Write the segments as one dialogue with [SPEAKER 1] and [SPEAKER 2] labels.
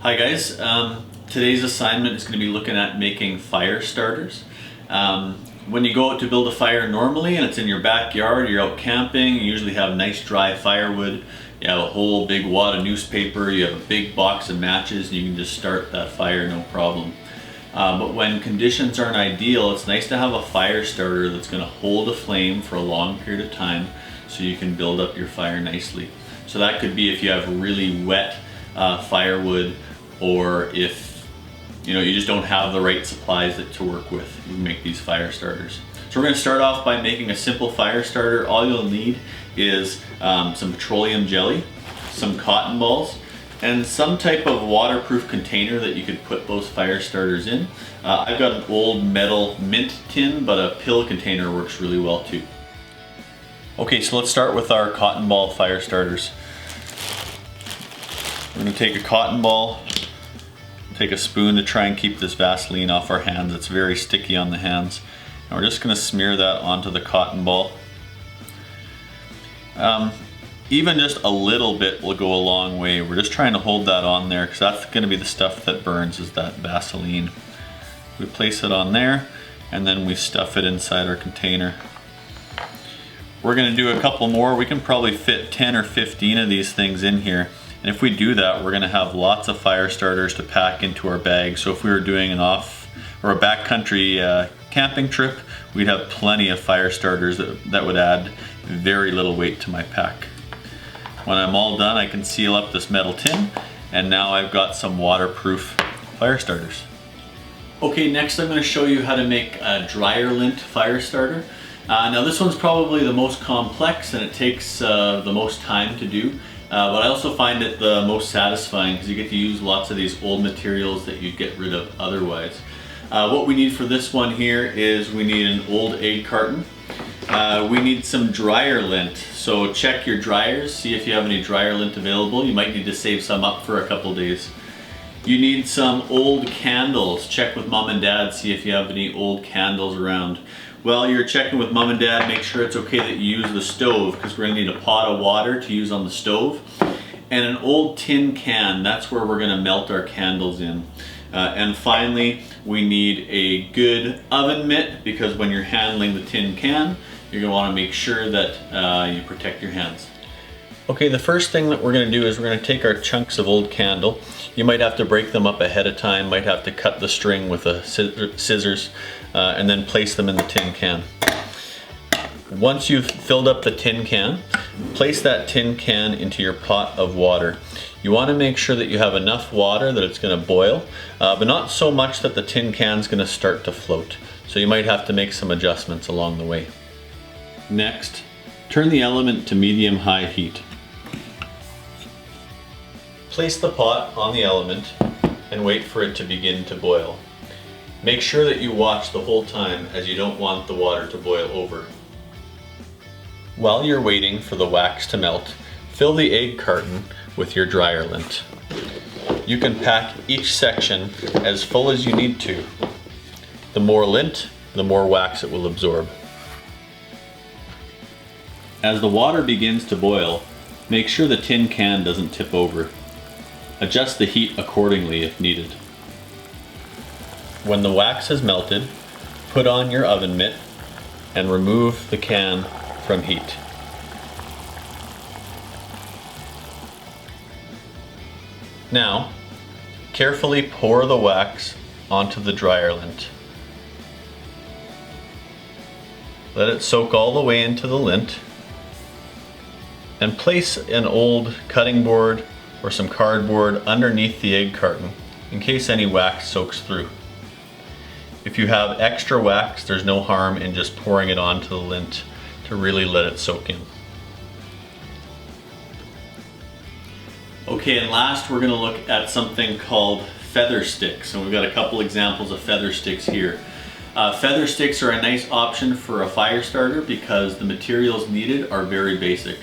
[SPEAKER 1] Hi guys, today's assignment is going to be looking at making fire starters. When you go out to build a fire normally and it's in your backyard, you're out camping, you usually have nice dry firewood, you have a whole big wad of newspaper, you have a big box of matches, and you can just start that fire no problem. But when conditions aren't ideal, it's nice to have a fire starter that's going to hold a flame for a long period of time so you can build up your fire nicely. So that could be if you have really wet firewood, or if you just don't have the right supplies to work with. You can make these fire starters. So we're going to start off by making a simple fire starter. All you'll need is some petroleum jelly, some cotton balls, and some type of waterproof container that you could put those fire starters in. I've got an old metal mint tin, but a pill container works really well too. Okay, so let's start with our cotton ball fire starters. We're going to take a cotton ball, take a spoon to try and keep this Vaseline off our hands. It's very sticky on the hands. And we're just going to smear that onto the cotton ball. Even just a little bit will go a long way. We're just trying to hold that on there because that's going to be the stuff that burns, is that Vaseline. We place it on there and then we stuff it inside our container. We're going to do a couple more. We can probably fit 10 or 15 of these things in here. And if we do that, we're going to have lots of fire starters to pack into our bag. So if we were doing an off or a backcountry camping trip, we'd have plenty of fire starters that would add very little weight to my pack. When I'm all done, I can seal up this metal tin, and now I've got some waterproof fire starters. Okay, next I'm going to show you how to make a dryer lint fire starter. Now this one's probably the most complex and it takes the most time to do. But I also find it the most satisfying because you get to use lots of these old materials that you'd get rid of otherwise. What we need for this one here is we need an old egg carton. We need some dryer lint. So check your dryers, see if you have any dryer lint available. You might need to save some up for a couple days. You need some old candles. Check with mom and dad, see if you have any old candles around. While you're checking with mom and dad, make sure it's okay that you use the stove because we're going to need a pot of water to use on the stove. And an old tin can, that's where we're going to melt our candles in. And finally, we need a good oven mitt because when you're handling the tin can, you're going to want to make sure that you protect your hands. Okay, the first thing that we're going to do is we're going to take our chunks of old candle. You might have to break them up ahead of time, might have to cut the string with a scissors, and then place them in the tin can. Once you've filled up the tin can, place that tin can into your pot of water. You want to make sure that you have enough water that it's going to boil, but not so much that the tin can is going to start to float. So you might have to make some adjustments along the way. Next, turn the element to medium-high heat. Place the pot on the element and wait for it to begin to boil. Make sure that you watch the whole time as you don't want the water to boil over. While you're waiting for the wax to melt, fill the egg carton with your dryer lint. You can pack each section as full as you need to. The more lint, the more wax it will absorb. As the water begins to boil, make sure the tin can doesn't tip over. Adjust the heat accordingly if needed. When the wax has melted, put on your oven mitt and remove the can from heat. Now, carefully pour the wax onto the dryer lint. Let it soak all the way into the lint, and place an old cutting board or some cardboard underneath the egg carton in case any wax soaks through. If you have extra wax, there's no harm in just pouring it onto the lint to really let it soak in. Okay, and last we're going to look at something called feather sticks, and we've got a couple examples of feather sticks here. Feather sticks are a nice option for a fire starter because the materials needed are very basic.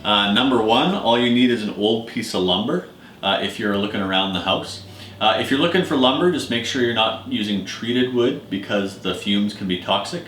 [SPEAKER 1] Number one, all you need is an old piece of lumber if you're looking around the house. If you're looking for lumber, just make sure you're not using treated wood because the fumes can be toxic.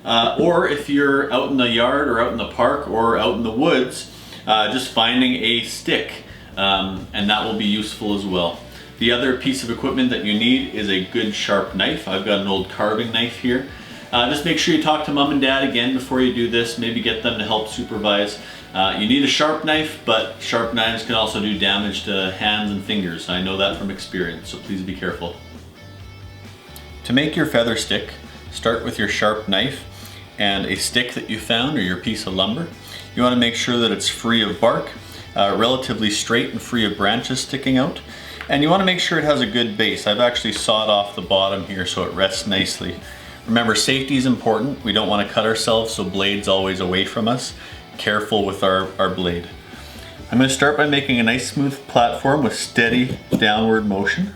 [SPEAKER 1] Or if you're out in the yard or out in the park or out in the woods, just finding a stick and that will be useful as well. The other piece of equipment that you need is a good sharp knife. I've got an old carving knife here. Just make sure you talk to mom and dad again before you do this. Maybe get them to help supervise. You need a sharp knife, but sharp knives can also do damage to hands and fingers. I know that from experience, so please be careful. To make your feather stick, start with your sharp knife and a stick that you found or your piece of lumber. You want to make sure that it's free of bark, relatively straight and free of branches sticking out. And you want to make sure it has a good base. I've actually sawed off the bottom here so it rests nicely. Remember, safety is important. We don't want to cut ourselves, so blade's always away from us. Careful with our blade. I'm going to start by making a nice smooth platform with steady downward motion.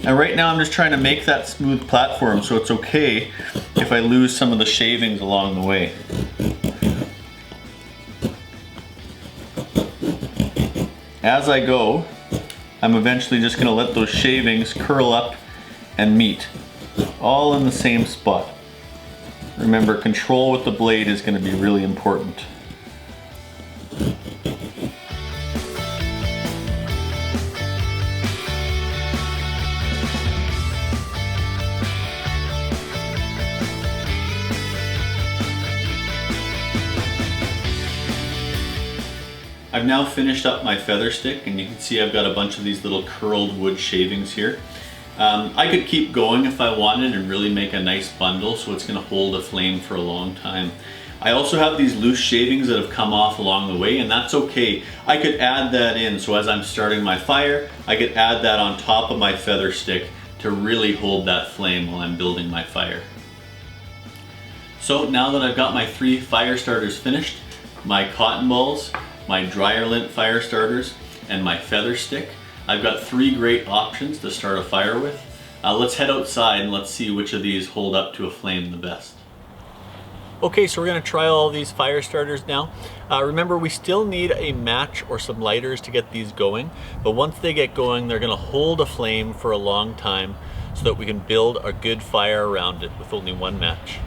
[SPEAKER 1] And right now I'm just trying to make that smooth platform, so it's okay if I lose some of the shavings along the way. As I go, I'm eventually just going to let those shavings curl up and meet, all in the same spot. Remember, control with the blade is going to be really important. I've now finished up my feather stick, and you can see I've got a bunch of these little curled wood shavings here. I could keep going if I wanted and really make a nice bundle, so it's going to hold a flame for a long time. I also have these loose shavings that have come off along the way, and that's okay. I could add that in, so as I'm starting my fire, I could add that on top of my feather stick to really hold that flame while I'm building my fire. So now that I've got my 3 fire starters finished, my cotton balls, my dryer lint fire starters, and my feather stick, I've got 3 great options to start a fire with. Let's head outside and let's see which of these hold up to a flame the best. Okay, so we're going to try all these fire starters now. Remember, we still need a match or some lighters to get these going, but once they get going, they're going to hold a flame for a long time so that we can build a good fire around it with only one match.